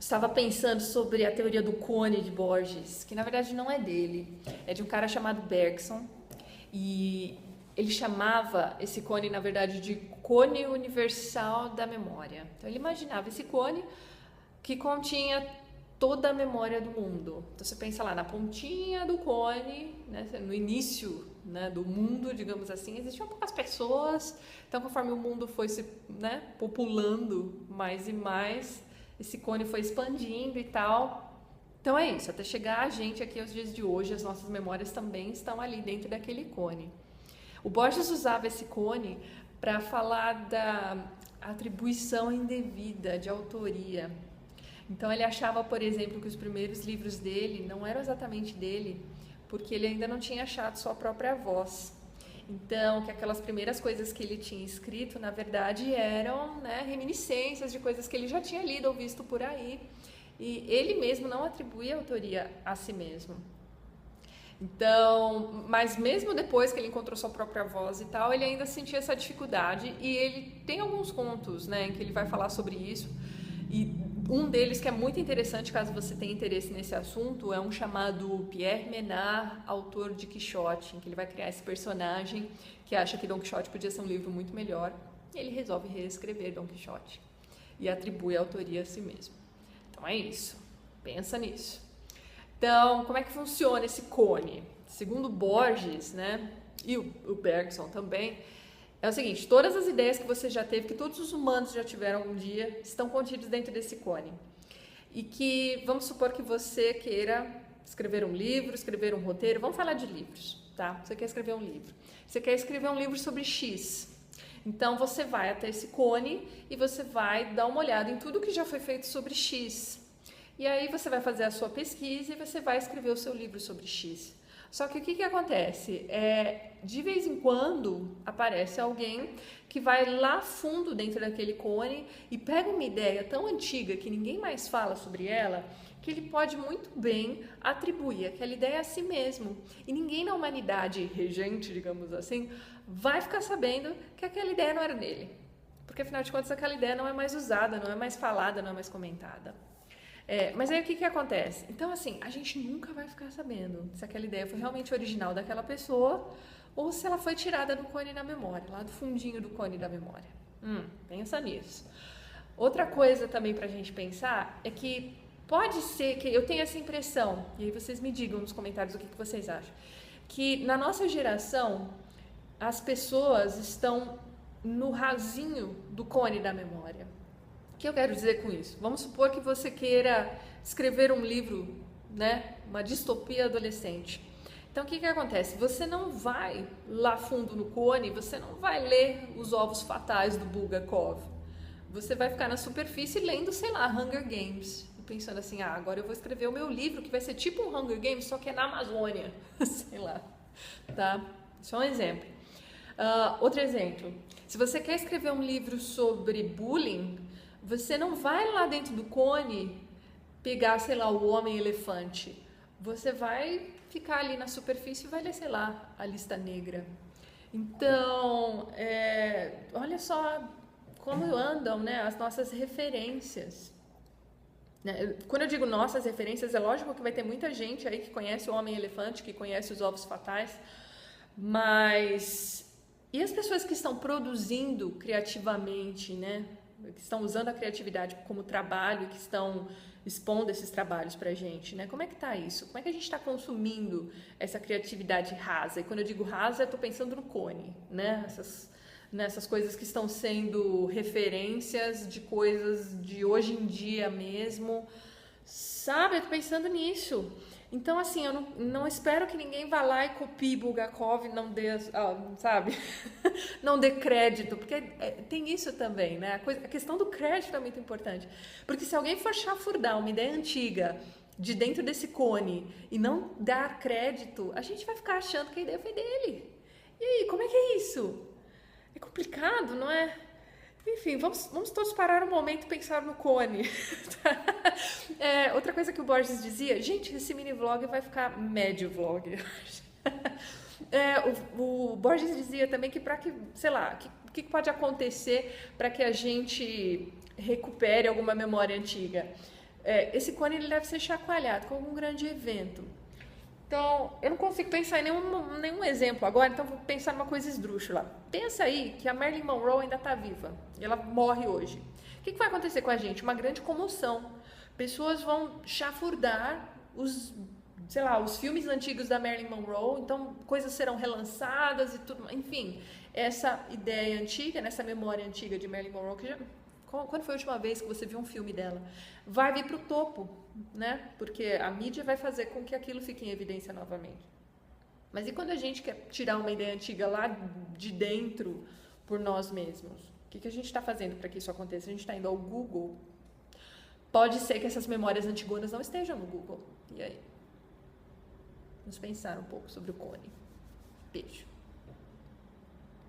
estava pensando sobre a teoria do cone de Borges, que na verdade não é dele, é de um cara chamado Bergson, e ele chamava esse cone, na verdade, de cone universal da memória. Então ele imaginava esse cone que continha toda a memória do mundo. Então você pensa lá na pontinha do cone, né, no início, né, do mundo, digamos assim, existiam poucas pessoas, então conforme o mundo foi se, né, populando mais e mais, esse cone foi expandindo e tal. Então é isso, até chegar a gente aqui aos dias de hoje, as nossas memórias também estão ali dentro daquele cone. O Borges usava esse cone para falar da atribuição indevida de autoria. Então ele achava, por exemplo, que os primeiros livros dele não eram exatamente dele, porque ele ainda não tinha achado sua própria voz. Então, que aquelas primeiras coisas que ele tinha escrito, na verdade, eram, né, reminiscências de coisas que ele já tinha lido ou visto por aí. E ele mesmo não atribuía autoria a si mesmo. Então, mas mesmo depois que ele encontrou sua própria voz e tal, ele ainda sentia essa dificuldade. E ele tem alguns contos, né, em que ele vai falar sobre isso. E um deles que é muito interessante, caso você tenha interesse nesse assunto, é um chamado Pierre Menard, autor de Quixote, em que ele vai criar esse personagem que acha que Dom Quixote podia ser um livro muito melhor. E ele resolve reescrever Dom Quixote e atribui a autoria a si mesmo. Então é isso, pensa nisso. Então, como é que funciona esse cone? Segundo Borges, né, e o Bergson também, é o seguinte: todas as ideias que você já teve, que todos os humanos já tiveram algum dia, estão contidas dentro desse cone. E que, vamos supor que você queira escrever um livro, escrever um roteiro, vamos falar de livros, tá? Você quer escrever um livro. Você quer escrever um livro sobre X. Então, você vai até esse cone e você vai dar uma olhada em tudo que já foi feito sobre X. E aí você vai fazer a sua pesquisa e você vai escrever o seu livro sobre X. Só que o que acontece? De vez em quando aparece alguém que vai lá fundo dentro daquele cone e pega uma ideia tão antiga que ninguém mais fala sobre ela, que ele pode muito bem atribuir aquela ideia a si mesmo. E ninguém na humanidade regente, digamos assim, vai ficar sabendo que aquela ideia não era dele. Porque afinal de contas aquela ideia não é mais usada, não é mais falada, não é mais comentada. Mas aí o que acontece? Então, assim, a gente nunca vai ficar sabendo se aquela ideia foi realmente original daquela pessoa ou se ela foi tirada do cone da memória, lá do fundinho do cone da memória. Pensa nisso. Outra coisa também pra gente pensar é que pode ser que eu tenha essa impressão, e aí vocês me digam nos comentários o que vocês acham, que na nossa geração as pessoas estão no rasinho do cone da memória. O que eu quero dizer com isso? Vamos supor que você queira escrever um livro, né, uma distopia adolescente. Então, o que acontece? Você não vai lá fundo no cone, você não vai ler Os Ovos Fatais do Bulgakov. Você vai ficar na superfície lendo, sei lá, Hunger Games. Pensando assim, agora eu vou escrever o meu livro, que vai ser tipo um Hunger Games, só que é na Amazônia. Sei lá, tá? Isso é um exemplo. Outro exemplo. Se você quer escrever um livro sobre bullying, você não vai lá dentro do cone pegar, sei lá, o homem-elefante. Você vai ficar ali na superfície e vai ler, sei lá, a Lista Negra. Então, olha só como andam, né, as nossas referências. Quando eu digo nossas referências, é lógico que vai ter muita gente aí que conhece o Homem-Elefante, que conhece Os Ovos Fatais, mas... E as pessoas que estão produzindo criativamente, né? Que estão usando a criatividade como trabalho, que estão expondo esses trabalhos pra gente, né? Como é que tá isso? Como é que a gente está consumindo essa criatividade rasa? E quando eu digo rasa, eu tô pensando no cone, né? Nessas coisas que estão sendo referências de coisas de hoje em dia mesmo, sabe? Eu tô pensando nisso. Então, assim, eu não espero que ninguém vá lá e copie Bulgakov e não dê, sabe? Não dê crédito, porque tem isso também, né? A questão do crédito é muito importante. Porque se alguém for chafurdar uma ideia antiga de dentro desse cone e não dar crédito, a gente vai ficar achando que a ideia foi dele. E aí, como é que é isso? É complicado, não é? Enfim, vamos todos parar um momento e pensar no cone. Outra coisa que o Borges dizia, gente, esse mini vlog vai ficar médio vlog. O Borges dizia também que para que, sei lá, o que pode acontecer para que a gente recupere alguma memória antiga? esse cone ele deve ser chacoalhado com algum grande evento. Então, eu não consigo pensar em nenhum exemplo agora, então vou pensar numa coisa esdrúxula. Pensa aí que a Marilyn Monroe ainda está viva, e ela morre hoje. O que vai acontecer com a gente? Uma grande comoção. Pessoas vão chafurdar os filmes antigos da Marilyn Monroe, então coisas serão relançadas e tudo, enfim, essa ideia antiga, nessa memória antiga de Marilyn Monroe, quando foi a última vez que você viu um filme dela? Vai vir para o topo, né? Porque a mídia vai fazer com que aquilo fique em evidência novamente. Mas e quando a gente quer tirar uma ideia antiga lá de dentro por nós mesmos? O que a gente está fazendo para que isso aconteça? A gente está indo ao Google? Pode ser que essas memórias antigonas não estejam no Google. E aí? Vamos pensar um pouco sobre o cone. Beijo.